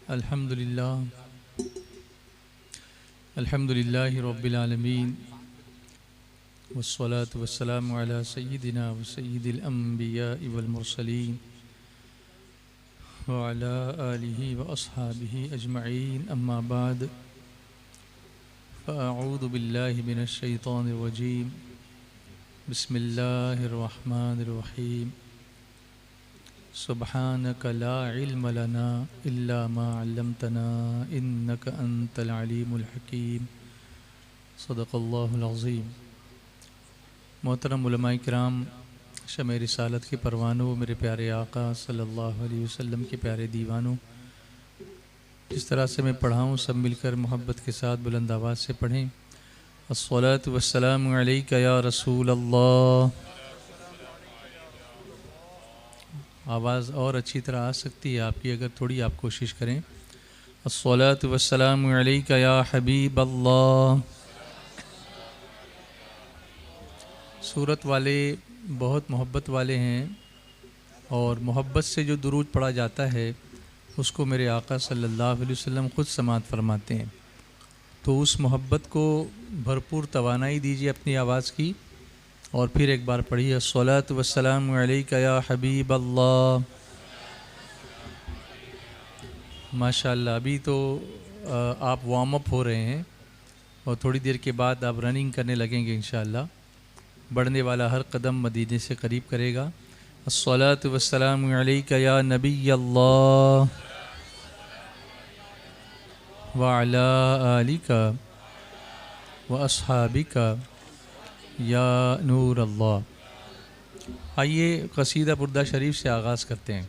الحمد للہ رب العالمین والصلاة والسلام علی سیدنا و سید الانبیاء والمرسلین وعلی آلہ و اصحابہ اجمعین اما بعد فاعوذ باللہ من الشیطان الرجیم بسم اللہ الرحمن الرحیم سبحانک لا علم لنا الا ما علمتنا انک انت العلیم الحکیم صدق اللہ العظیم۔ محترم علماء کرام، شمع رسالت کے پروانوں، میرے پیارے آقا صلی اللہ علیہ وسلم کے پیارے دیوانوں، جس طرح سے میں پڑھاؤں سب مل کر محبت کے ساتھ بلند آواز سے پڑھیں۔ الصلاۃ والسلام علیک یا رسول اللہ۔ آواز اور اچھی طرح آ سکتی ہے آپ کی اگر تھوڑی آپ کوشش کریں۔ الصلاۃ والسلام علیک یا حبیب اللہ۔ سورت والے بہت محبت والے ہیں، اور محبت سے جو درود پڑھا جاتا ہے اس کو میرے آقا صلی اللہ علیہ وسلم خود سماعت فرماتے ہیں، تو اس محبت کو بھرپور توانائی دیجیے اپنی آواز کی، اور پھر ایک بار پڑھیے الصلاۃ والسلام علیک یا حبیب اللہ۔ ماشاءاللہ، ابھی تو آپ وارم اپ ہو رہے ہیں اور تھوڑی دیر کے بعد آپ رننگ کرنے لگیں گے انشاءاللہ۔ بڑھنے والا ہر قدم مدینے سے قریب کرے گا۔ الصلاۃ والسلام علیک یا نبی اللہ وعلی آلک واصحابک یا نور اللہ۔ آئیے قصیدہ بردہ شریف سے آغاز کرتے ہیں۔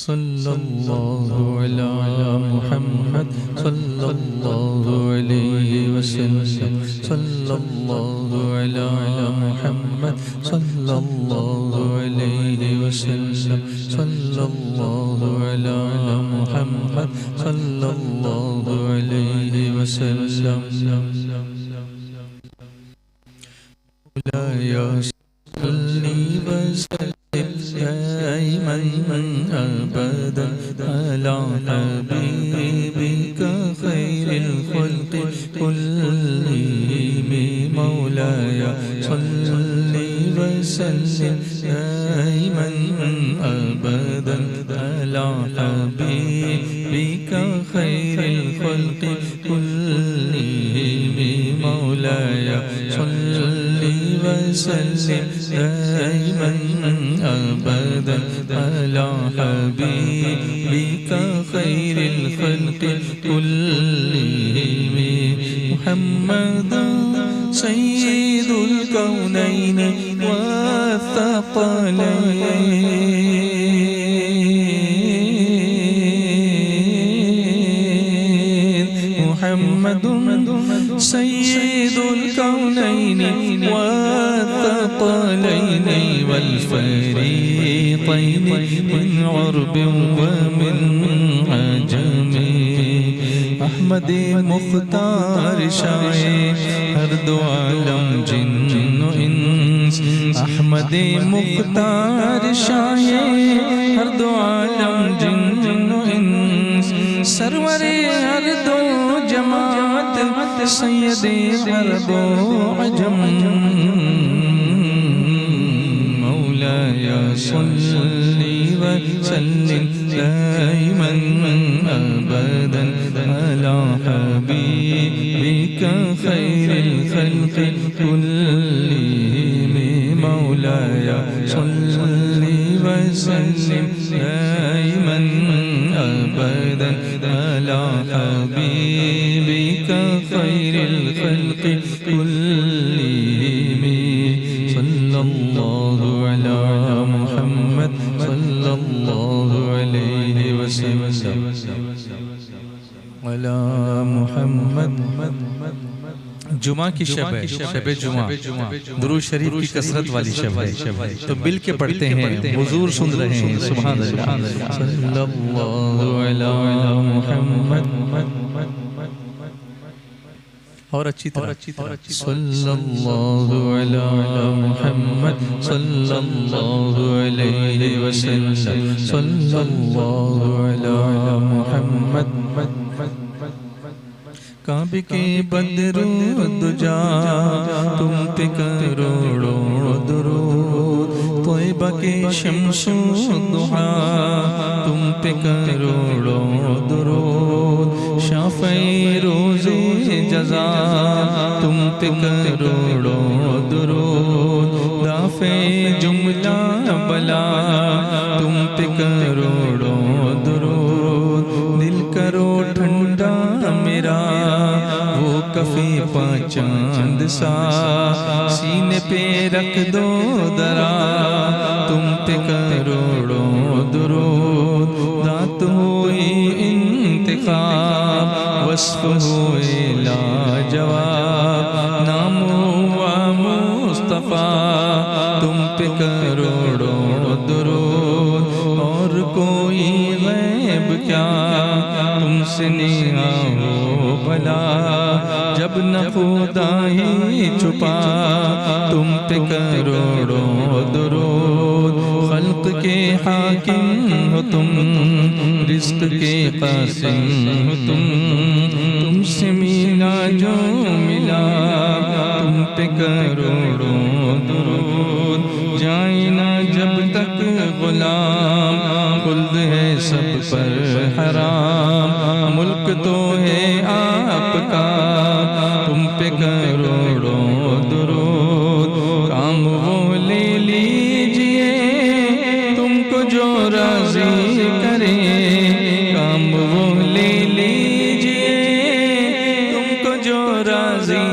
صلی اللہ علی محمد صلی اللہ علیہ وسلم، صلی اللہ علی محمد صلی اللہ علیہ وسلم، صلی اللہ علی محمد صلی اللہ علیہ وسلم۔ صلی وسلم دائما ابدا علی حبیبک خیر الخلق کلہم مولایا، صلی وسلم دائما ابدا علی حبیبک خیر الخلق کلہم مولایا، صلی وسلم دائما ابدا علی حبیبک خیر الخلق کلہم محمد سید الکونین والثقلین، محمد سید الکونین والثقلین والفریقین من عرب ومن عجم، احمد مختار شاہ ہر دو عالم جن و انس، احمد مختار شاہ ہر دو عالم جن و انس، سرور ہر دو جماعت سید عرب و عجم، مولایا صلی وسلم دائما ابدا علی حبیبک خیر الخلق کلہم، مولایا صلی وسلم دائما ابدا علی حبیبک خیر الخلق کلہم، صلی اللہ علی محمد صلی اللہ علیہ وسلم علی محمد۔ جمعہ کی شب ہے، شب جمعہ، درود شریف کی کثرت والی شب ہے، تو مل کے پڑھتے ہیں، حضور سن رہے ہیں، سبحان اللہ۔ صلی اللہ علی محمد اور اچھی طرح صلی اللہ علی محمد صلی اللہ علیہ وسلم صلی اللہ علی محمد کعبے کے بدر دجا تم پہ کروڑوں درود طیبہ کے شمس ضحا تم پہ کروڑوں درود شافعی روز جزا تم پہ کروڑوں درود دافع جملہ بلا تم پہ کروڑوں درود دل کرو ٹھنڈا میرا وہ کفی پاچاند سا سینے پہ رکھ دو درا تم پہ کروڑوں درود ذات ہوئی انتخاب وصف ہوئے لاجواب نام ہوا مصطفیٰ تم پہ کروڑوں درود اور کوئی غیب کیا تم سے نیا ہو بھلا جب نہ خدا ہی چھپا تم پہ کروڑوں درود خلق کے حاکم ہو تم رزق کے قاسم ہو تم سے ملا جو ملا تم پہ کروڑوں درود جائیں نہ جب تک غلام خلد ہے سب پر حرام ملک تو ہے آپ کا تم پہ کروڑوں درود کام وہ لے لیجئے تم کو جو راضی کرے کام وہ لے لیجئے تم کو جو راضی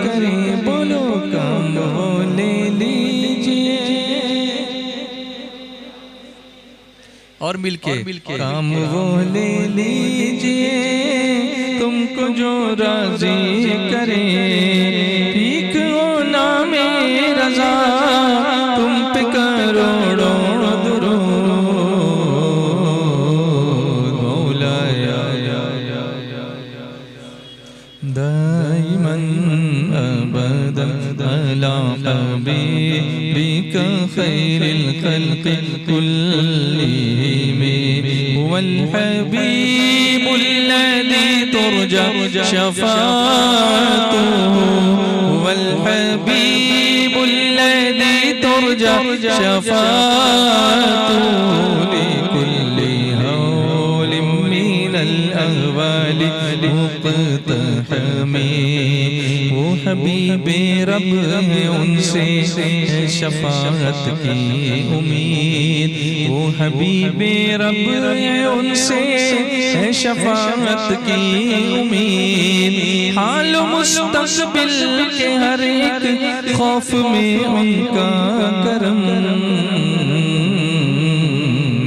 کرے بولو کام وہ لے لیجئے اور مل کے کام وہ لے لیجئے تم کو جو راضی کرے ٹھیک ہو نام رضا تم پہ کروڑوں درود مولایا دائماً ابدا علی حبیبک خیر الخلق کلہم هو الحبیب الذی ترجى شفاعته هو الحبیب الذی ترجى شفاعته لكل هول من الأهوال مقتحم وہ حبیب رب ہے ان سے شفاعت کی امید وہ حبیب رب ہے ان سے شفاعت کی امید حال مستقبل کے ہر ایک خوف میں ان کا کرم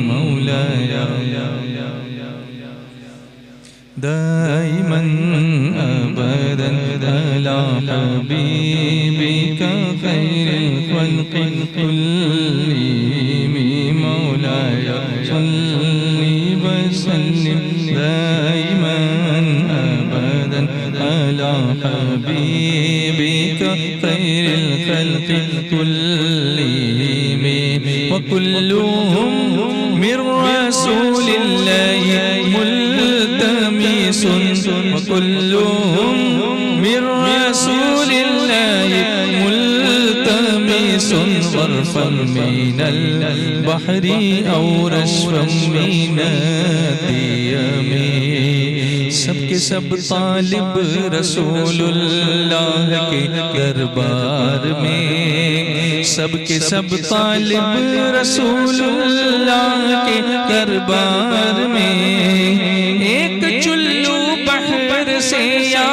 مولایا دائماً ابداً علی حبیبک خیر الخلق کلہم مولایا صلی وسلم دائماً ابداً علی حبیبک خیر الخلق کلہم وکلہم من رسول اللہ ملتمس وكلهم من رسول الله ملتمس غرفا من البحر أو رشفا من الديم سب کے سب طالب رسول اللہ کے دربار میں سب کے سب طالب رسول اللہ کے دربار میں ایک چلو بحر سے یا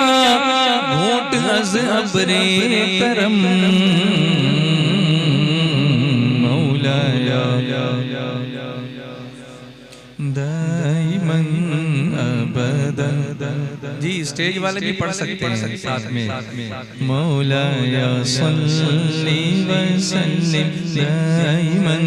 گھونٹ از ابر کرم مولایا دائماً ابدا جی اسٹیج والے بھی پڑھ سکتے ہیں ساتھ میں مولایا صلی وسلم دائماً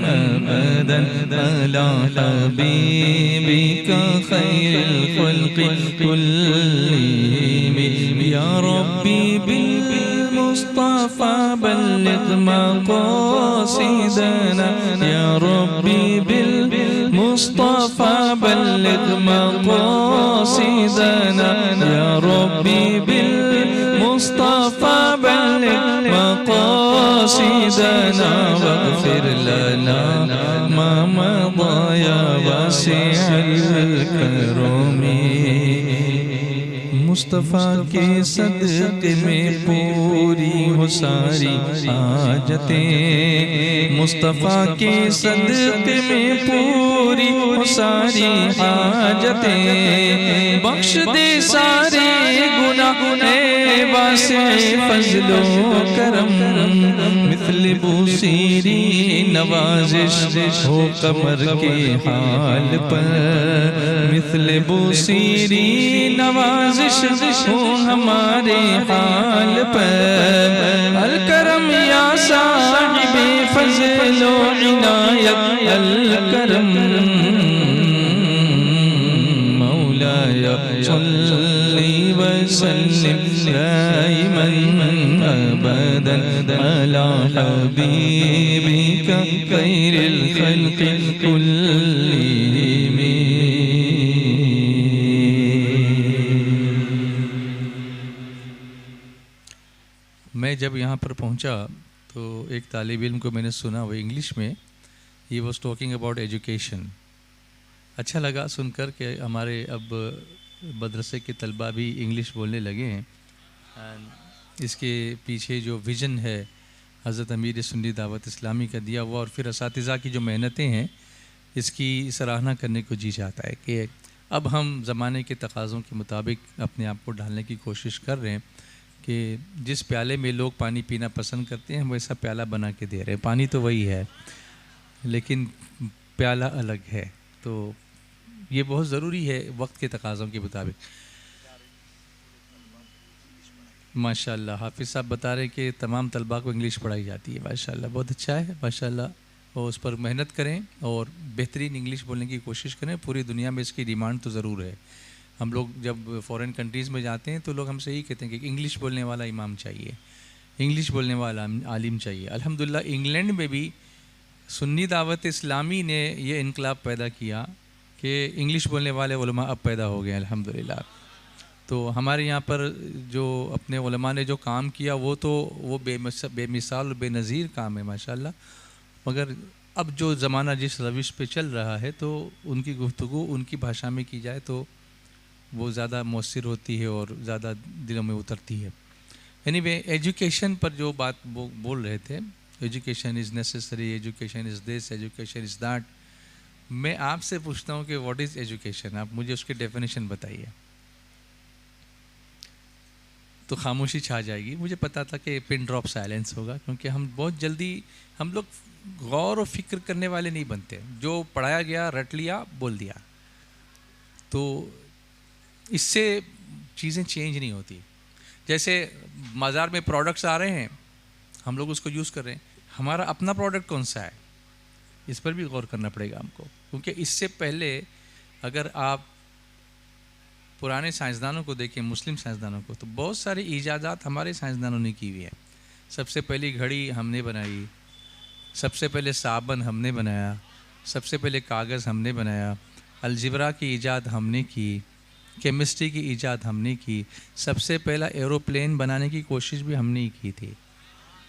أبدا على حبيبك خير الخلق كلهم يا ربي بالمصطفى بلغ مقاصدنا يا ربي بالمصطفى بلغ مقاصدنا يا ربي بالمصطفى بلغ مقاصدنا واغفر لنا ما مضى يا واسع الكرم مصطفیٰ کے صدقے میں پوری ہو ساری حاجتیں مصطفیٰ کے صدقے میں پوری ہو ساری حاجتیں بخش دے سارے گناہ اے واسع فضل و کرم مثل بوسیری نوازش ہو قمر کے حال پر مثل بوسیری نوازش ہو ہمارے حال پر الکرم یا صاحب فضل و عنایت الکرم مولاي صلی وسلم دائما ابدا على حبيبك خير الخلق كلهم میں جب یہاں پر پہنچا تو ایک طالب علم کو میں نے سنا وہ انگلش میں he was talking about education اچھا لگا سن کر کہ ہمارے اب مدرسے کے طلباء بھی انگلش بولنے لگے ہیں اس کے پیچھے جو ویژن ہے حضرت امیر سنی دعوت اسلامی کا دیا ہوا اور پھر اساتذہ کی جو محنتیں ہیں اس کی سراہنا کرنے کو جی چاہتا ہے کہ اب ہم زمانے کے تقاضوں کے مطابق اپنے آپ کو ڈھالنے کی کوشش کر رہے ہیں کہ جس پیالے میں لوگ پانی پینا پسند کرتے ہیں ویسا پیالہ بنا کے دے رہے ہیں پانی تو وہی ہے لیکن پیالہ الگ ہے تو یہ بہت ضروری ہے وقت کے تقاضوں کے مطابق ماشاءاللہ حافظ صاحب بتا رہے ہیں کہ تمام طلباء کو انگلش پڑھائی جاتی ہے ماشاءاللہ بہت اچھا ہے ماشاءاللہ اور اس پر محنت کریں اور بہترین انگلش بولنے کی کوشش کریں پوری دنیا میں اس کی ڈیمانڈ تو ضرور ہے ہم لوگ جب فورن کنٹریز میں جاتے ہیں تو لوگ ہم سے یہی کہتے ہیں کہ انگلش بولنے والا امام چاہیے انگلش بولنے والا عالم چاہیے الحمدللہ انگلینڈ میں بھی سنی دعوت اسلامی نے یہ انقلاب پیدا کیا کہ انگلش بولنے والے علماء اب پیدا ہو گئے ہیں الحمدللہ تو ہمارے یہاں پر جو اپنے علماء نے جو کام کیا وہ تو وہ بے مثال و بے نظیر کام ہے ماشاءاللہ مگر اب جو زمانہ جس روش پہ چل رہا ہے تو ان کی گفتگو ان کی بھاشا میں کی جائے تو وہ زیادہ مؤثر ہوتی ہے اور زیادہ دلوں میں اترتی ہے اینی وے ایجوکیشن پر جو بات وہ بول رہے تھے education is necessary education is this education is that میں آپ سے پوچھتا ہوں کہ واٹ از ایجوکیشن آپ مجھے اس کی ڈیفینیشن بتائیے تو خاموشی چھا جائے گی مجھے پتا تھا کہ پن ڈراپ سائلنس ہوگا کیونکہ ہم بہت جلدی ہم لوگ غور و فکر کرنے والے نہیں بنتے جو پڑھایا گیا رٹ لیا بول دیا تو اس سے چیزیں چینج نہیں ہوتی جیسے بازار میں پروڈکٹس آ رہے ہیں ہم لوگ اس کو یوز کر رہے ہیں ہمارا اپنا پروڈکٹ کون سا ہے اس پر بھی غور کرنا پڑے گا ہم کو کیونکہ اس سے پہلے اگر آپ پرانے سائنسدانوں کو دیکھیں مسلم سائنسدانوں کو تو بہت سارے ایجادات ہمارے سائنسدانوں نے کی ہوئی ہیں سب سے پہلی گھڑی ہم نے بنائی سب سے پہلے صابن ہم نے بنایا سب سے پہلے کاغذ ہم نے بنایا الجبرا کی ایجاد ہم نے کی کیمسٹری کی ایجاد ہم نے کی سب سے پہلا ایروپلین بنانے کی کوشش بھی ہم نے ہی کی تھی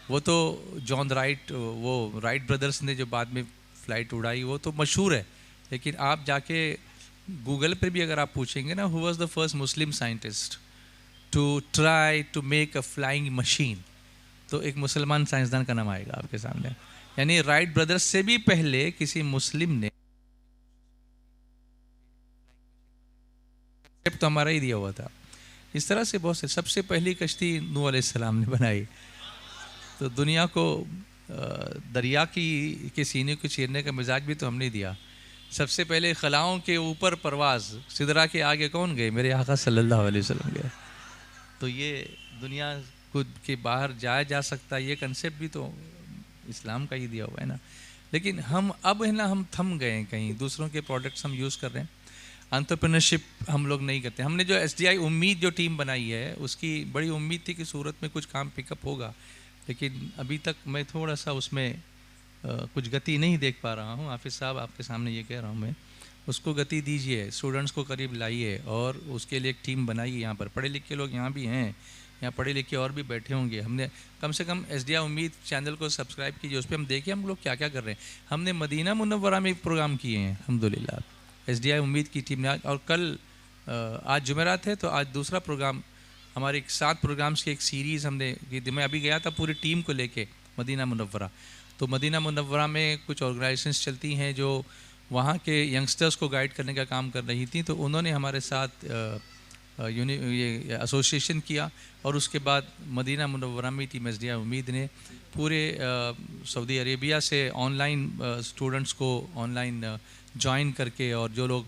وہ تو جان رائٹ وہ رائٹ بردرس نے جو بعد میں فلائٹ اڑائی وہ تو مشہور ہے لیکن آپ جا کے گوگل پہ بھی اگر آپ پوچھیں گے نا who was the first Muslim scientist to try to make a flying machine تو ایک مسلمان سائنسدان کا نام آئے گا آپ کے سامنے یعنی رائٹ بردرس سے بھی پہلے کسی مسلم نے تو ہمارا ہی دیا ہوا تھا اس طرح سے بہت سے سب سے پہلی کشتی نوح علیہ السلام نے بنائی تو دنیا کو دریا کے سینے کو چیرنے کا مزاج بھی تو ہم نے دیا سب سے پہلے خلاؤں کے اوپر پرواز سدرا کے آگے کون گئے میرے آقا صلی اللہ علیہ وسلم گئے تو یہ دنیا کو کے باہر جایا جا سکتا ہے یہ کنسیپٹ بھی تو اسلام کا ہی دیا ہوا ہے نا لیکن ہم اب ہے نا ہم تھم گئے ہیں کہیں، دوسروں کے پروڈکٹس ہم یوز کر رہے ہیں، انٹرپرینرشپ ہم لوگ نہیں کرتے. ہم نے جو ایس ڈی آئی امید جو ٹیم بنائی ہے اس کی بڑی امید تھی کہ صورت میں کچھ کام پک اپ ہوگا، لیکن ابھی تک میں تھوڑا سا اس میں کچھ گتی نہیں دیکھ پا رہا ہوں. حافظ صاحب آپ کے سامنے یہ کہہ رہا ہوں میں، اس کو گتی دیجیے، اسٹوڈنٹس کو قریب لائیے اور اس کے لیے ایک ٹیم بنائیے. یہاں پر پڑھے لکھے لوگ یہاں بھی ہیں، یہاں پڑھے لکھے اور بھی بیٹھے ہوں گے. ہم نے کم سے کم ایس ڈی آئی امید چینل کو سبسکرائب کیجیے، اس پہ ہم دیکھیں ہم لوگ کیا کیا کر رہے ہیں. ہم نے مدینہ منورہ میں پروگرام کیے ہیں الحمدللہ، ایس ڈی آئی امید کی ٹیم نے. اور کل آج جمعرات ہے تو آج دوسرا پروگرام، ہمارے 7 پروگرامز کی ایک سیریز ہم نے کی تھی. میں ابھی گیا تھا پوری ٹیم کو لے کے مدینہ منورہ. تو مدینہ منورہ میں کچھ آرگنائزیشنز چلتی ہیں جو وہاں کے ینگسٹرز کو گائیڈ کرنے کا کام کر رہی تھیں، تو انہوں نے ہمارے ساتھ یہ ایسوسیشن کیا. اور اس کے بعد مدینہ منورہ میں ٹیم ایس ڈی آئی امید نے پورے سعودی عربیہ سے آن لائن اسٹوڈنٹس کو آن لائن جوائن کر کے، اور جو لوگ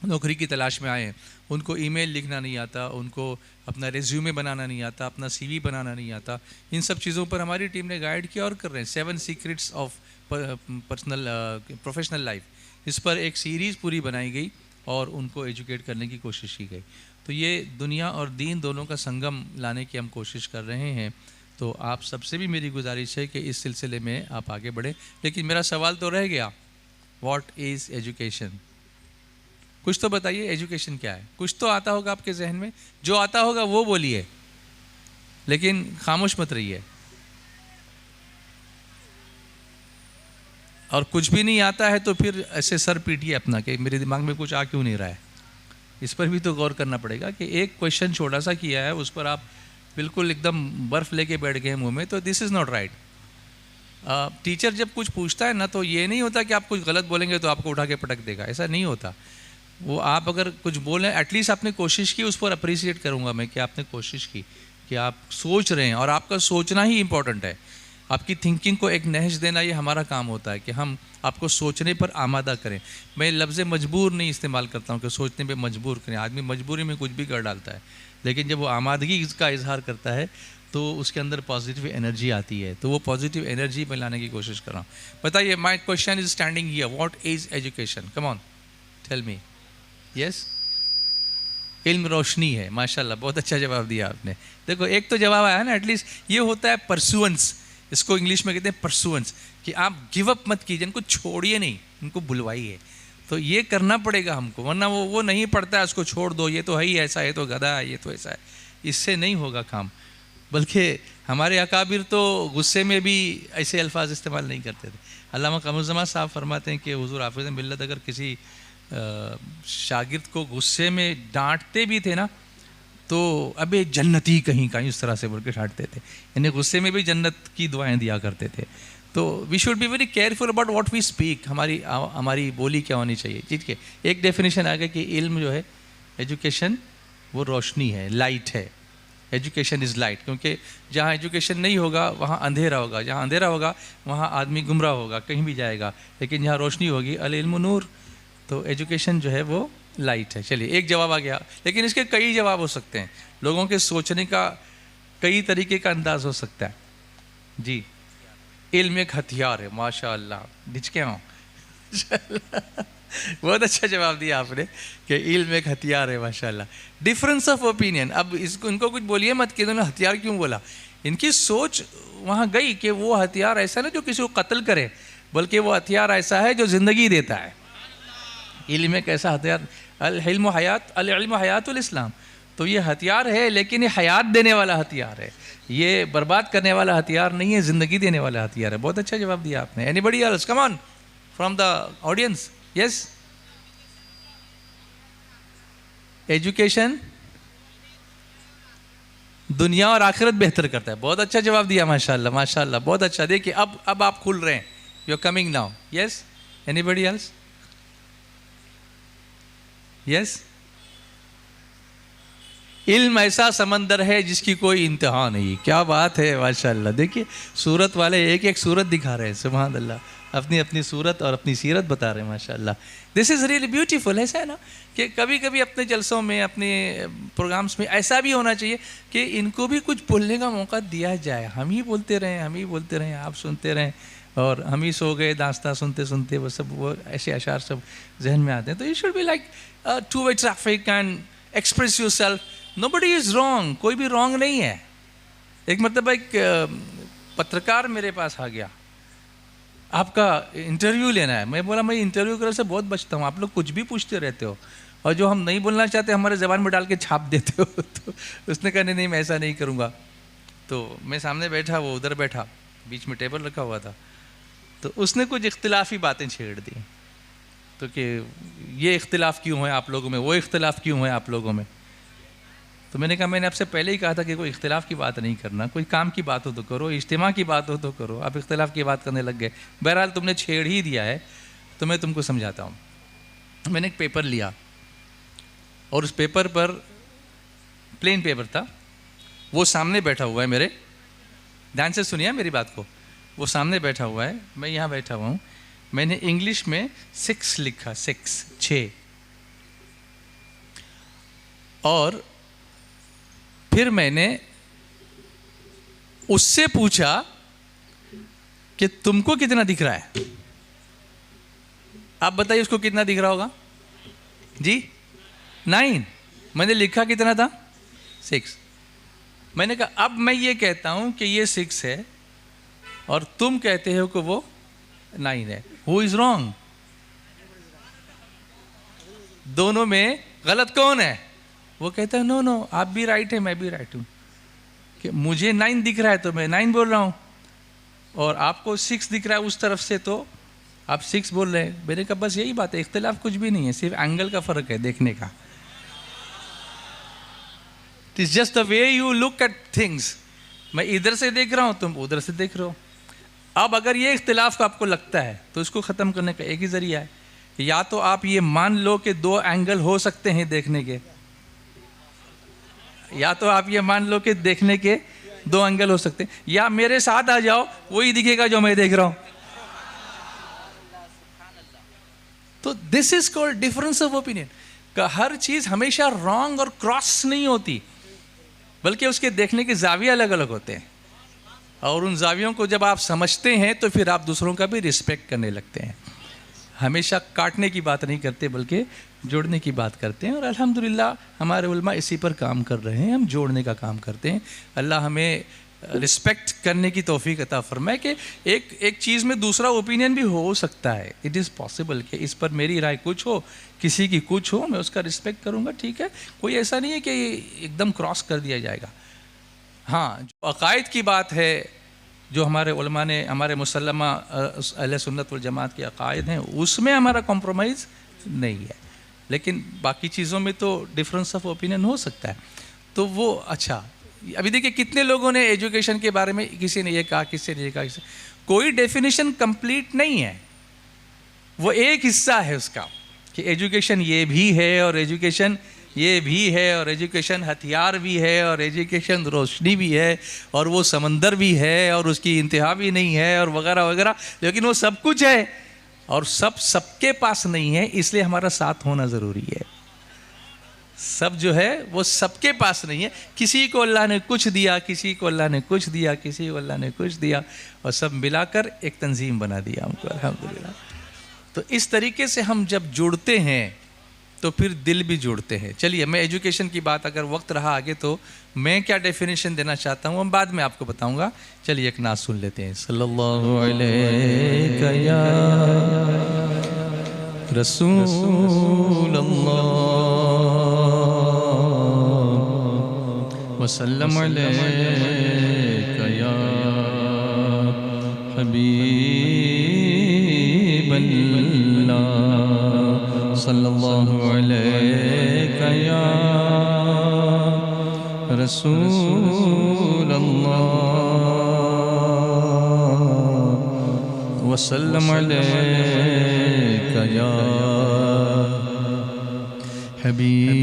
نوکری کی تلاش میں آئے ہیں ان کو ای میل لکھنا نہیں آتا، ان کو اپنا ریزیومے بنانا نہیں آتا، اپنا سی وی بنانا نہیں آتا، ان سب چیزوں پر ہماری ٹیم نے گائیڈ کیا اور کر رہے ہیں. 7 سیکرٹس آف پروفیشنل لائف، اس پر ایک سیریز پوری بنائی گئی اور ان کو ایجوکیٹ کرنے کی کوشش کی گئی. تو یہ دنیا اور دین دونوں کا سنگم لانے کی ہم کوشش کر رہے ہیں. تو آپ سب سے بھی میری گزارش ہے کہ اس سلسلے میں آپ آگے بڑھیں. لیکن میرا سوال تو رہ گیا، واٹ از ایجوکیشن؟ کچھ تو بتائیے، ایجوکیشن کیا ہے؟ کچھ تو آتا ہوگا آپ کے ذہن میں، جو آتا ہوگا وہ بولیے، لیکن خاموش مت رہیے. اور کچھ بھی نہیں آتا ہے تو پھر ایسے سر پیٹیے اپنا کہ میرے دماغ میں کچھ آ کیوں نہیں رہا ہے. اس پر بھی تو غور کرنا پڑے گا کہ ایک کویشچن چھوٹا سا کیا ہے، اس پر آپ بالکل ایک دم برف لے کے بیٹھ گئے منہ میں، تو this is not right. Teacher جب کچھ پوچھتا ہے نا تو یہ نہیں ہوتا کہ آپ کچھ غلط بولیں گے تو آپ کو اٹھا کے پٹک دے گا، ایسا نہیں ہوتا. وہ آپ اگر کچھ بولیں ایٹ لیسٹ آپ نے کوشش کی، اس پر اپریشیٹ کروں گا میں کہ آپ نے کوشش کی، کہ آپ سوچ رہے ہیں. اور آپ کا سوچنا ہی امپورٹنٹ ہے. آپ کی تھنکنگ کو ایک نہج دینا یہ ہمارا کام ہوتا ہے کہ ہم آپ کو سوچنے پر آمادہ کریں. میں لفظ مجبور نہیں استعمال کرتا ہوں کہ سوچنے پہ مجبور کریں. آدمی مجبوری میں کچھ بھی کر ڈالتا ہے، لیکن جب وہ آمادگی کا اظہار کرتا ہے تو اس کے اندر پازیٹیو انرجی آتی ہے. تو وہ پازیٹیو انرجی میں لانے کی کوشش کر رہا ہوں. بتائیے، my question is standing here, what is education? Come on tell me. Yes, علم روشنی ہے. ماشاءاللہ، بہت اچھا جواب دیا آپ نے. دیکھو ایک تو جواب آیا نا ایٹ لیسٹ. یہ ہوتا ہے پرسوئنس، اس کو انگلش میں کہتے ہیں پرسوئنس، کہ آپ گیو اپ مت کیجیے، ان کو چھوڑیے نہیں، ان کو بلوائیے. تو یہ کرنا پڑے گا ہم کو، ورنہ وہ نہیں پڑھتا ہے اس کو چھوڑ دو، یہ تو ہے ہی ایسا ہے، تو گدھا ہے، یہ تو ایسا ہے. اس سے نہیں ہوگا کام. بلکہ ہمارے اکابر تو غصے میں بھی ایسے الفاظ استعمال نہیں کرتے تھے. علامہ قمر الزمان صاحب فرماتے ہیں کہ حضور حافظ ملت اگر کسی شاگرد کو غصے میں ڈانٹتے بھی تھے نا تو ابے جنتی کہیں کا، اس طرح سے بول کے ڈانٹتے تھے. یعنی غصے میں بھی جنت کی دعائیں دیا کرتے تھے. تو we should be very careful about what we speak. ہماری بولی کیا ہونی چاہیے. ٹھیک ہے، ایک ڈیفینیشن آ گیا کہ علم جو ہے، ایجوکیشن وہ روشنی ہے، لائٹ ہے. ایجوکیشن از لائٹ، کیونکہ جہاں ایجوکیشن نہیں ہوگا وہاں اندھیرا ہوگا، جہاں اندھیرا ہوگا وہاں آدمی گمراہ ہوگا، کہیں بھی جائے گا. لیکن جہاں روشنی ہوگی، العلم نور. تو ایجوکیشن جو ہے وہ لائٹ ہے. چلیے ایک جواب آ گیا، لیکن اس کے کئی جواب ہو سکتے ہیں. لوگوں کے سوچنے کا کئی طریقے کا انداز ہو سکتا ہے. جی، علم ایک ہتھیار ہے. ماشاء اللہ، ڈھچکے ہوں. بہت اچھا جواب دیا آپ نے کہ علم ایک ہتھیار ہے. ماشاء اللہ. Difference of opinion. اب ان کو کچھ بولیے مت کہ انہوں نے ہتھیار کیوں بولا. ان کی سوچ وہاں گئی کہ وہ ہتھیار ایسا نا جو کسی کو قتل کرے، بلکہ وہ ہتھیار ایسا ہے جو زندگی دیتا ہے. علم ایک ایسا ہتھیار، العلم حیات الاسلام. تو یہ ہتھیار ہے، لیکن یہ حیات دینے والا ہتھیار ہے. یہ برباد کرنے والا ہتھیار نہیں ہے، زندگی دینے والا ہتھیار ہے. بہت اچھا جواب دیا آپ نے. Anybody else? Come on from the audience. Yes. Education دنیا اور آخرت بہتر کرتا ہے. بہت اچھا جواب دیا. ماشاء اللہ، ماشاء اللہ، بہت اچھا. دیکھیے اب آپ کھل رہے ہیں. You are coming now. Yes. Anybody else? Yes. علم ایسا سمندر ہے جس کی کوئی انتہا نہیں. کیا بات ہے. ماشاء اللہ. دیکھیے صورت والے ایک ایک صورت دکھا رہے ہیں. سبحان اللہ. اپنی اپنی صورت اور اپنی سیرت بتا رہے ہیں. ماشاء اللہ. دس از ریئلی بیوٹیفل. ایسا ہے نا کہ کبھی کبھی اپنے جلسوں میں، اپنے پروگرامس میں ایسا بھی ہونا چاہیے کہ ان کو بھی کچھ بولنے کا موقع دیا جائے. ہم ہی بولتے رہیں، ہم ہی بولتے رہیں، آپ سنتے رہیں. اور ہم ہی سو گئے داستہ سنتے سنتے، وہ سب وہ ایسے اشعار سب ذہن میں آتے ہیں. تو you should be like two way traffic and express yourself. Nobody is wrong, کوئی بھی رانگ نہیں ہے. ایک مرتبہ ایک پترکار میرے پاس آ گیا، آپ کا انٹرویو لینا ہے. میں بولا میں انٹرویو کرنے سے بہت بچتا ہوں، آپ لوگ کچھ بھی پوچھتے رہتے ہو اور جو ہم نہیں بولنا چاہتے ہمارے زبان میں ڈال کے چھاپ دیتے ہو. تو اس نے کہا نہیں میں ایسا نہیں کروں گا. تو میں سامنے بیٹھا، وہ ادھر بیٹھا، بیچ میں ٹیبل رکھا ہوا تھا. تو اس نے کچھ اختلافی باتیں چھیڑ دی، تو کہ یہ اختلاف کیوں ہے آپ لوگوں میں، وہ اختلاف کیوں ہے آپ لوگوں میں. تو میں نے کہا میں نے آپ سے پہلے ہی کہا تھا کہ کوئی اختلاف کی بات نہیں کرنا، کوئی کام کی بات ہو تو کرو، اجتماع کی بات ہو تو کرو. آپ اختلاف کی بات کرنے لگ گئے. بہرحال تم نے چھیڑ ہی دیا ہے تو میں تم کو سمجھاتا ہوں. میں نے ایک پیپر لیا اور اس پیپر پر پلین پیپر تھا، وہ سامنے بیٹھا ہوا ہے میرے، دھیان سے سنیے میری بات کو. وہ سامنے بیٹھا ہوا ہے، میں یہاں بیٹھا ہوا ہوں. میں نے انگلش میں 6 لکھا، 6 اور پھر میں نے اس سے پوچھا کہ تم کو کتنا دکھ رہا ہے. آپ بتائیے اس کو کتنا دکھ رہا ہوگا جی؟ 9. میں نے لکھا کتنا تھا؟ 6. میں نے کہا اب میں یہ کہتا ہوں کہ یہ 6 ہے اور تم کہتے ہو کہ وہ 9 ہے. ہو از رانگ؟ دونوں میں غلط کون ہے؟ وہ کہتا ہے نو آپ بھی رائٹ ہے میں بھی رائٹ ہوں. کہ مجھے 9 دکھ رہا ہے تو میں 9 بول رہا ہوں اور آپ کو 6 دکھ رہا ہے اس طرف سے تو آپ 6 بول رہے ہیں. میں نے کہا بس یہی بات ہے، اختلاف کچھ بھی نہیں ہے، صرف اینگل کا فرق ہے دیکھنے کا. It is just the way you look at things. میں ادھر سے دیکھ رہا ہوں تم ادھر سے دیکھ رہے ہو. اب اگر یہ اختلاف آپ کو لگتا ہے تو اس کو ختم کرنے کا ایک ہی ذریعہ ہے، یا تو آپ یہ مان لو کہ 2 اینگل ہو سکتے ہیں دیکھنے کے، یا تو آپ یہ مان لو کہ دیکھنے کے 2 اینگل ہو سکتے ہیں، یا میرے ساتھ آ جاؤ وہی دکھے گا جو میں دیکھ رہا ہوں. تو this is called difference of opinion. کہ ہر چیز ہمیشہ رانگ اور کراس نہیں ہوتی، بلکہ اس کے دیکھنے کے زاویے الگ الگ ہوتے ہیں، اور ان زاویوں کو جب آپ سمجھتے ہیں تو پھر آپ دوسروں کا بھی رسپیکٹ کرنے لگتے ہیں. ہمیشہ کاٹنے کی بات نہیں کرتے بلکہ جوڑنے کی بات کرتے ہیں. اور الحمدللہ ہمارے علماء اسی پر کام کر رہے ہیں، ہم جوڑنے کا کام کرتے ہیں. اللہ ہمیں رسپیکٹ کرنے کی توفیق عطا فرمائے کہ ایک چیز میں دوسرا اوپینین بھی ہو سکتا ہے. اٹ از پاسبل کہ اس پر میری رائے کچھ ہو، کسی کی کچھ ہو، میں اس کا رسپیکٹ کروں گا، ٹھیک ہے. کوئی ایسا نہیں ہے کہ ایک دم کراس کر دیا جائے گا. ہاں جو عقائد کی بات ہے، جو ہمارے علماء نے ہمارے مسلمہ اہل سنت والجماعت کے عقائد ہیں، اس میں ہمارا کمپرومائز نہیں ہے. لیکن باقی چیزوں میں تو ڈفرنس آف اوپینین ہو سکتا ہے. تو وہ اچھا ابھی دیکھیں کتنے لوگوں نے ایجوکیشن کے بارے میں کسی نے یہ کہا، کسی نے یہ کہا. کوئی ڈیفینیشن کمپلیٹ نہیں ہے، وہ ایک حصہ ہے اس کا کہ ایجوکیشن یہ بھی ہے اور ایجوکیشن یہ بھی ہے اور ایجوکیشن ہتھیار بھی ہے اور ایجوکیشن روشنی بھی ہے اور وہ سمندر بھی ہے اور اس کی انتہا بھی نہیں ہے اور وغیرہ وغیرہ. لیکن وہ سب کچھ ہے اور سب کے پاس نہیں ہے، اس لیے ہمارا ساتھ ہونا ضروری ہے. سب جو ہے وہ سب کے پاس نہیں ہے. کسی کو اللہ نے کچھ دیا، کسی کو اللہ نے کچھ دیا، کسی کو اللہ نے کچھ دیا، اور سب ملا کر ایک تنظیم بنا دیا ہم کو الحمدللہ. تو اس طریقے سے ہم جب جڑتے ہیں تو پھر دل بھی جڑتے ہیں. چلیے میں ایجوکیشن کی بات اگر وقت رہا آگے تو میں کیا ڈیفینیشن دینا چاہتا ہوں بعد میں آپ کو بتاؤں گا. چلیے ایک نعت سن لیتے ہیں. صلی اللہ علیہ یا رسول اللہ وسلم علیک یا حبیب اللہ صلی اللہ علیک یا رسول اللہ وسلم علیک یا حبیب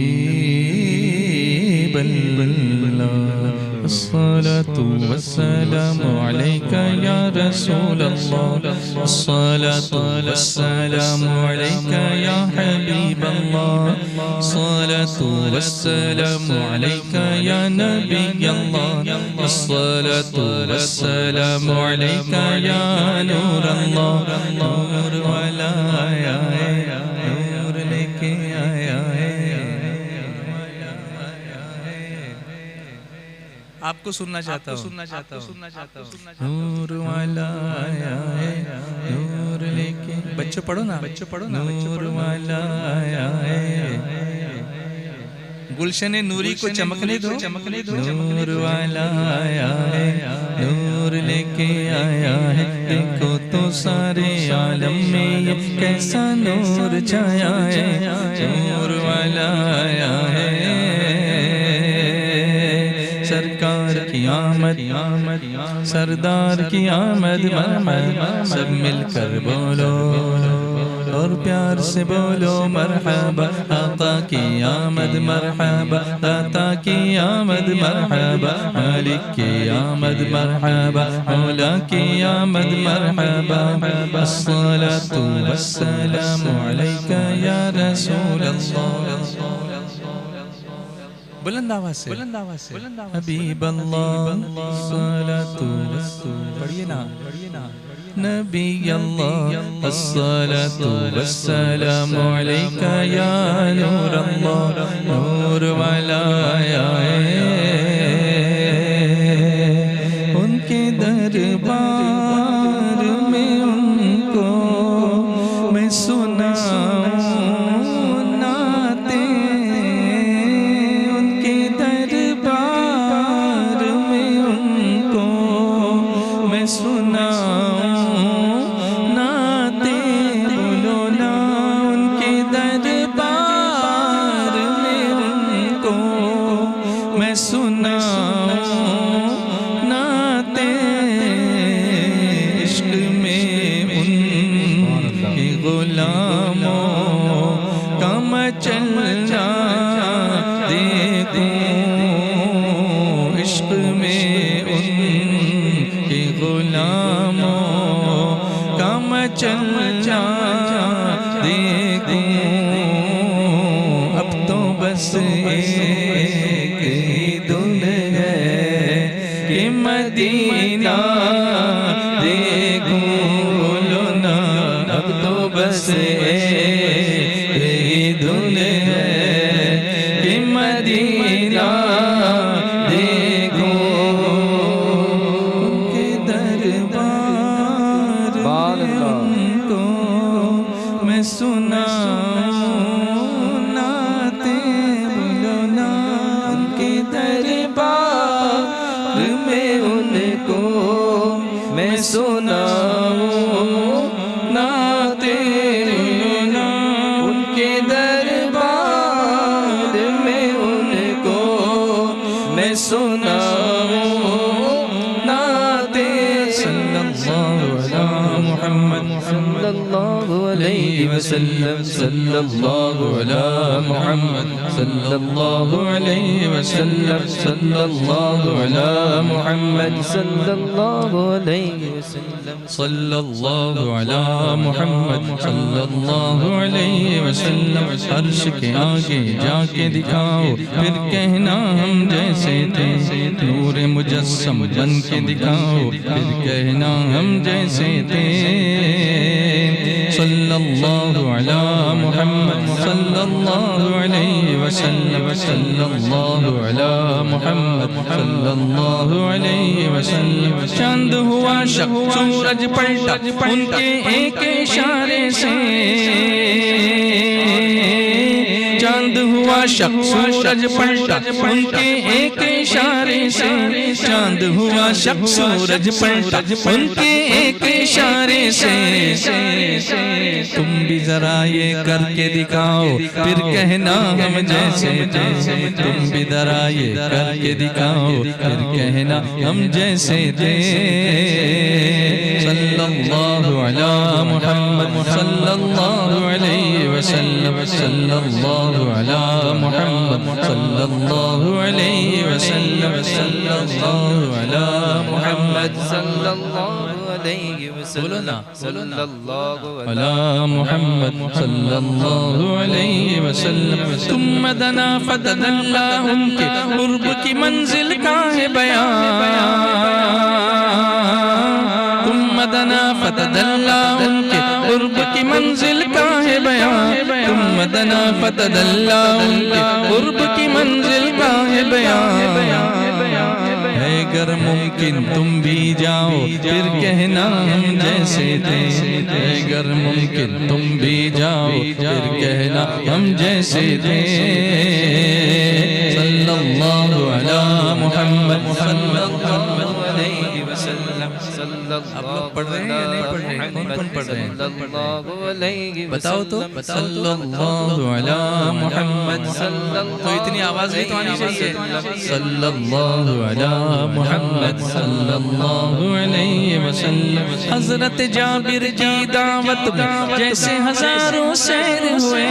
اللہ الصلاة والسلام عليك يا رسول الله الصلاة والسلام عليك يا حبيب الله الصلاة والسلام عليك يا نبي الله الصلاة والسلام عليك يا نور الله نور والا آیا ہے نور لے کے آیا ہے آپ کو سننا چاہتا ہوں نور والا آیا ہے نور لے کے بچوں پڑھو نا نور والا آیا ہے گلشن نوری کو چمکنے دو نور والا آیا ہے نور لے کے آیا ہے دیکھو تو سارے عالم میں یہ کیسا نور چھایا ہے نور والا آیا ہے سرکار کی آمد سردار کی آمد مرحبا سب مل کر بولو اور پیار سے بولو مرحبا آقا کی آمد مرحبا آتا کی آمد مرحبا مالک کی آمد مرحبا مولا کی آمد مرحبا الصلاة والسلام علیک یا رسول اللہ بلند آواز سے حبیب اللہ صلاة پڑھیے نا نبی اللہ الصلاة والسلام علیک یا نور اللہ نور والا آیا ہے ان کے دربار میں ان کو میں سناؤں اب تو بس ایک ہی دن ہے کہ مدینہ دیکھوں بولو نا اب تو بس ایک ہی دن ہے کہ مدینہ دیکھوں کے دربار میں سناؤں نعتیں بولو نا ان کے دربار میں ان کو میں سناؤں نعتیں بولو نا ان کے دربار میں ان کو میں سناؤں نعتیں صلی اللہ علی محمد صلی اللہ علیہ وسلم صلی اللہ علی محمد صلی اللہ علیہ وسلم صلی اللہ علی محمد صلی اللہ علیہ وسلم صلی اللہ علی محمد صلی اللہ علیہ وسلم عرش کے آگے جا کے دکھاؤ پھر کہنا ہم جیسے تھے نور مجسم بن کے دکھاؤ پھر کہنا ہم جیسے تھے صلی اللہ علی محمد صلی اللہ علیہ وسلم صلی اللہ علی محمد صلی اللہ علیہ وسلم چاند ہوا شق سورج پلٹا ان کے ایک اشارے سے چاند ہوا شق سورج پلٹا ان کے ایک اشارے سے چاند ہوا شق سورج پلٹا ان کے ایک اشارے سے تم بھی ذرا یہ کر کے دکھاؤ پھر کہنا ہم جیسے تھے تم بھی ذرا یہ کر کے دکھاؤ پھر کہنا ہم جیسے تھے صلی اللہ علی محمد صلی اللہ علیہ وسلم صلی اللہ علی محمد صلی اللہ علیہ وسلم صلی اللہ علی محمد صلی اللہ علیہ وسلم صلی اللہ علی محمد صلی اللہ علیہ وسلم ثم دنا فتدلى ان کے قرب کی منزل کا ہے بیان ثم دنا فتدلى ان کے قرب کی منزل کا ہے بیان ثم دنا فتدلى ان کے قرب کی منزل کا ہے بیان ہے اگر ممکن تم بھی جاؤ پھر کہنا ہم جیسے تھے اگر ممکن تم بھی جاؤ پھر کہنا ہم جیسے تھے صلی اللہ علی محمد صلی اللہ علیہ وسلم آپ لوگ پڑھ رہے ہیں یا نہیں پڑھ رہے ہیں کون کون پڑھ رہے ہیں بتاؤ تو صلی اللہ علی محمد تو اتنی آواز نہیں تو آنی چاہیے صلی اللہ علی محمد صلی اللہ علیہ وسلم حضرت جابر کی دعوت میں جیسے ہزاروں سیر ہوئے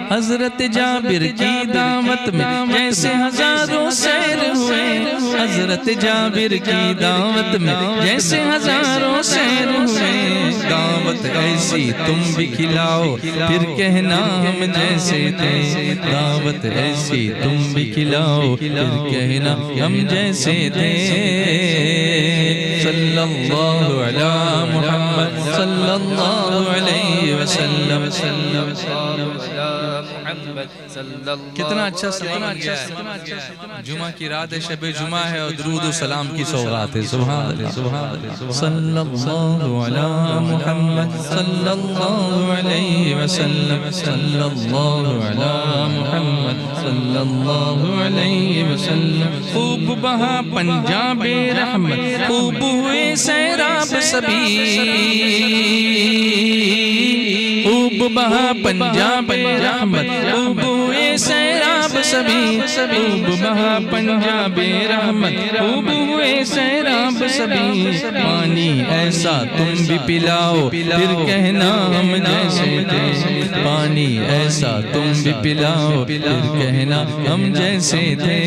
حضرت جابر کی دعوت میں جیسے ہزاروں سیر ہوئے حضرت جابر کی دعوت میں جیسے ہزاروں سیر ہوئے دعوت ایسی تم بھی کھلاؤ پھر کہنا ہم جیسے تھے دعوت ایسی تم بھی کھلاؤ پھر کہنا ہم جیسے تھے صلی اللہ علی محمد صلی اللہ علیہ وسلم کتنا اچھا سلام ہے جمعہ کی رات ہے شب جمعہ ہے اور درود و سلام کی سوغات ہے سبحان اللہ سبحان اللہ صلی اللہ علی محمد صلی اللہ علیہ وسلم صلی اللہ علی محمد صلی اللہ علیہ وسلم خوب بہا پنجاب رحمت خوب ہوئے سیراب سبھی خوب بہا پنجاب رحمت خوب ہوئے سیراب سبھی خوب بہا پنجاب رحمت خوب ہوئے سیراب سبھی پانی ایسا تم بھی پلاؤ پھر کہنا ہم جیسے تھے پانی ایسا تم بھی پلاؤ پھر کہنا ہم جیسے تھے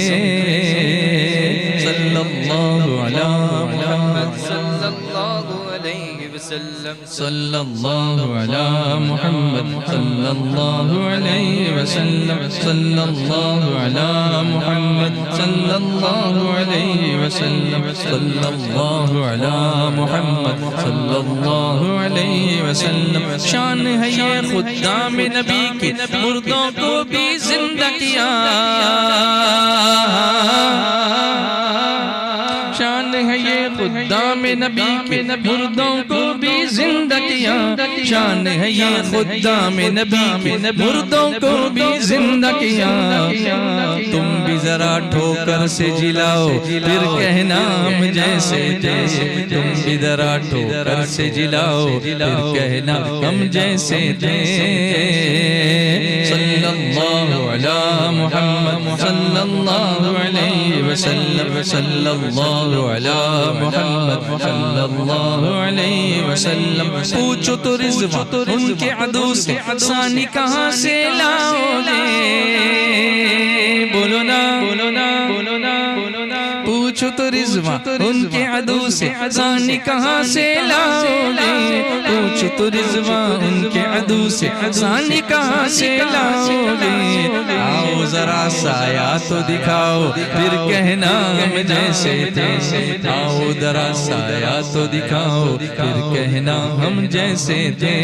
صلی اللہ علی محمد صلی اللہ علیہ وسلم صلی اللہ علی محمد صلی اللہ علیہ وسلم صلی اللہ علی محمد صلی اللہ علیہ وسلم صلی اللہ علی محمد صلی اللہ علیہ وسلم شان ہے یہ خدام نبی کی مردوں کو بھی زندہ کیا شان ہے یہ خدام نبی کے مردوں کو بھی زندہ کیا شان ہے یہ خدام نبی کے مردوں کو بھی زندہ کیا تم بھی ذرا ٹھوکر سے جلاؤ پھر کہنا ہم جیسے تھے تم بھی ذرا ٹھوکر سے جلاؤ پھر کہنا ہم جیسے تھے صلی اللہ علی محمد صلی اللہ علیہ وسلم صلی اللہ علی محمد صلی اللہ علیہ وسلم پوچھو تو رضوان ان کے عدو سے ثانی کہاں سے لاؤ گے بولو نا بولو نا بولو نا پوچھو تو رضوان ان کے عدو سے ثانی کہاں سے لاؤ گے پوچھو تو رضوان ان کے عدو سے ثانی کہاں سے لاؤ گے آؤ ذرا سایہ تو دکھاؤ پھر کہنا ہم جیسے تھے آؤ ذرا سایہ تو دکھاؤ پھر کہنا ہم جیسے تھے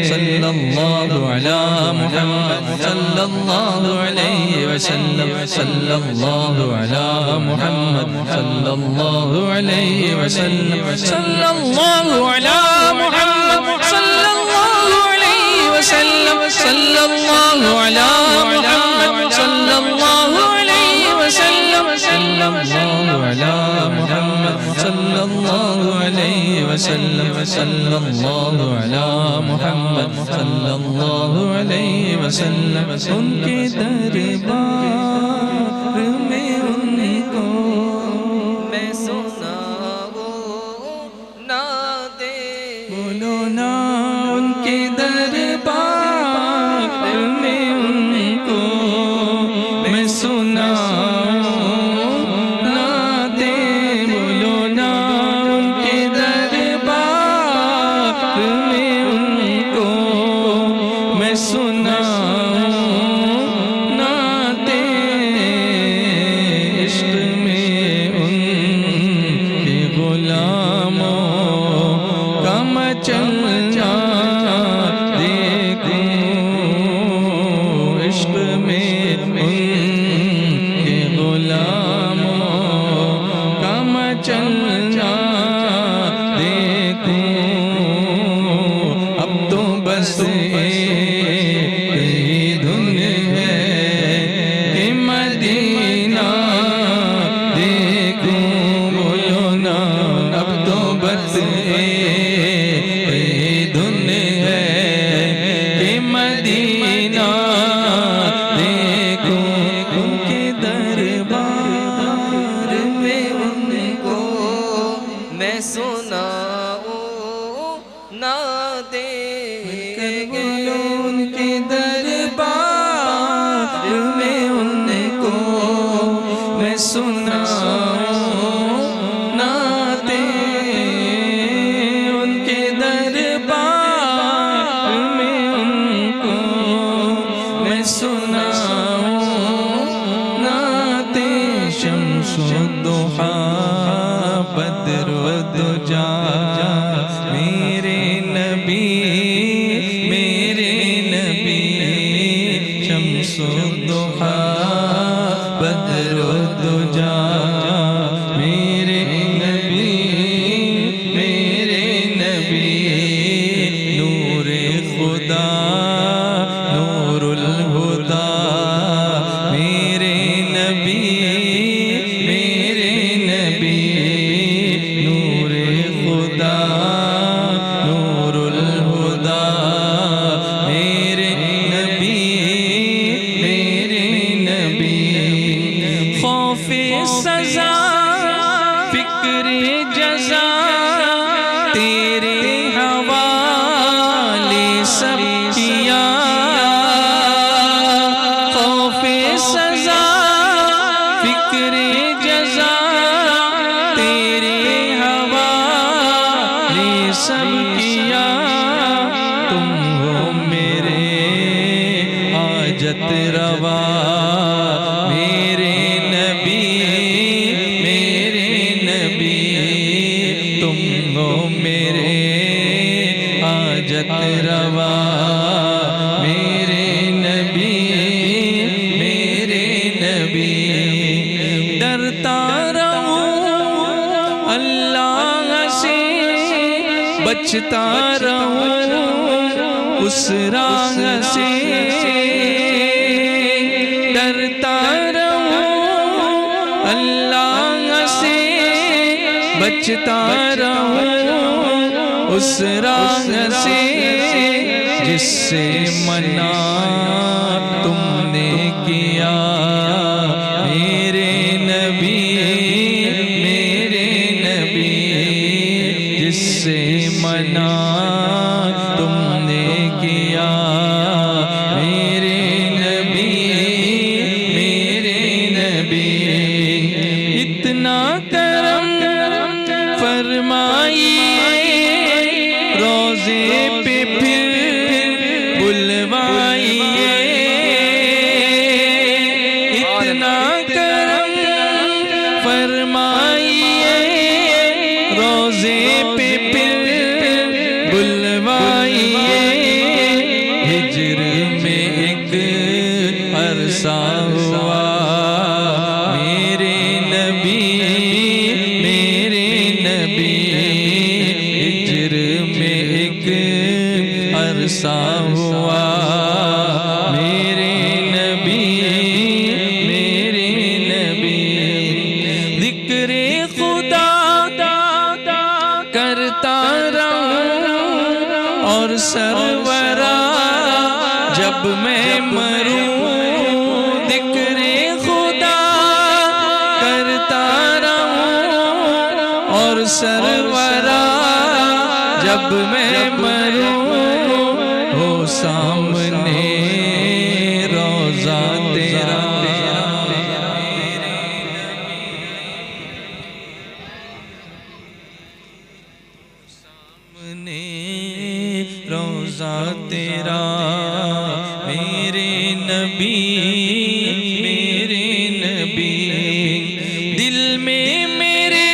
صلی اللہ علی محمد صلی اللہ علیہ وسلم صلی اللہ علی محمد صلی اللہ علیہ وسلم صلی اللہ علی محمد صلی اللہ علیہ وسلم صلی اللہ علی محمد صلی اللہ علیہ وسلم صلی اللہ علی محمد صلی اللہ علیہ وسلم صلی اللہ علی محمد صلی اللہ علیہ وسلم ان کے دربار میں ان کو میں سناؤں نعتیں بولو نا ان کے دربار میں ان کو میں سناؤں نعتیں بولو نا ان کے دربار میں ان کو میں سناؤں نعتیں عشق میں ان کے غلاموں کا مچلنا دیکھوں عشق میں ان کے غلاموں کا مچلنا دیکھوں اب تو بس ایک دھن ہے کہ مدینہ دیکھوں بولو نا اب تو بس ایک دھن ہے کہ مدینہ دیکھوں ان کے دربار میں ان کو میں سناؤں نعتیں بولو ان کے دربار میں ان کو میں سناؤں نعتیں ان کے دربار میں ان کو میں سناؤں نعتیں شمس و ضحا بدر و دجا میرے نبی شمس و ضحا بدر و دجا میرے نبی نور خدا نور الہدا میرے نبی نور خدا نور الہدا میرے نبی خوف سزا فکر جزا تیرے حوالے سب کیا خوف سزا فکر جزا تیرے حوالے سب کیا تم ہو میرے حاجت روا میرے نبی تم ہو میرے حاجت روا میرے نبی ڈرتا رہوں اللہ سے بچتا رہوں اس راہ سے ڈرتا رہوں اللہ سے بچتا رہوں اس راہ سے جس سے منع تم نے کیا میرے نبی جس سے منع تم نے کیا میرے نبی اتنا کرم فرمائیے روزے پہ پھر بلوائیے اتنا کرم فرمائیے روزے پہ پھر بلوائیے ہجر میں ایک عرصہ ہوا میرے نبی ہجر میں ایک عرصہ ہوا میرے نبی ذکر خدا کرتا رہوں اور سرورا جب میں مروں ذکر خدا کرتا جب میں مروں ہو سامنے روضہ تیرا سامنے روضہ تیرا میرے نبی دل میں میرے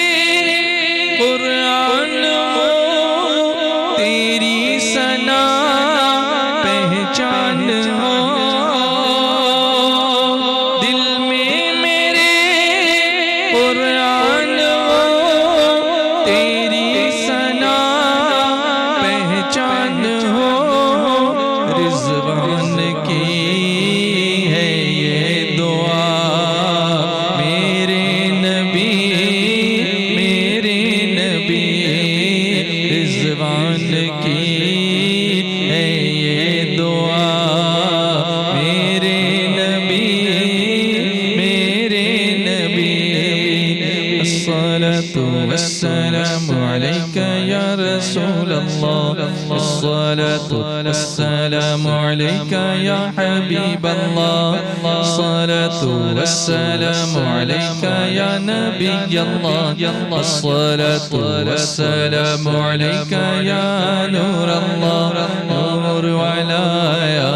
قرآن ہو تیری ثنا پہچان ہو دل میں میرے قرآن ہو تیری ثنا پہچان ہو رضوان کی ہے یہ دعا میرے نبی رضوان کی ہے یہ دعا میرے نبی الصلاة والسلام عليك يا رسول الله الصلاة والسلام عليك يا حبيب الله الصلاة والسلام عليك يا نبي الله الصلاة والسلام عليك يا نور الله نور ولايا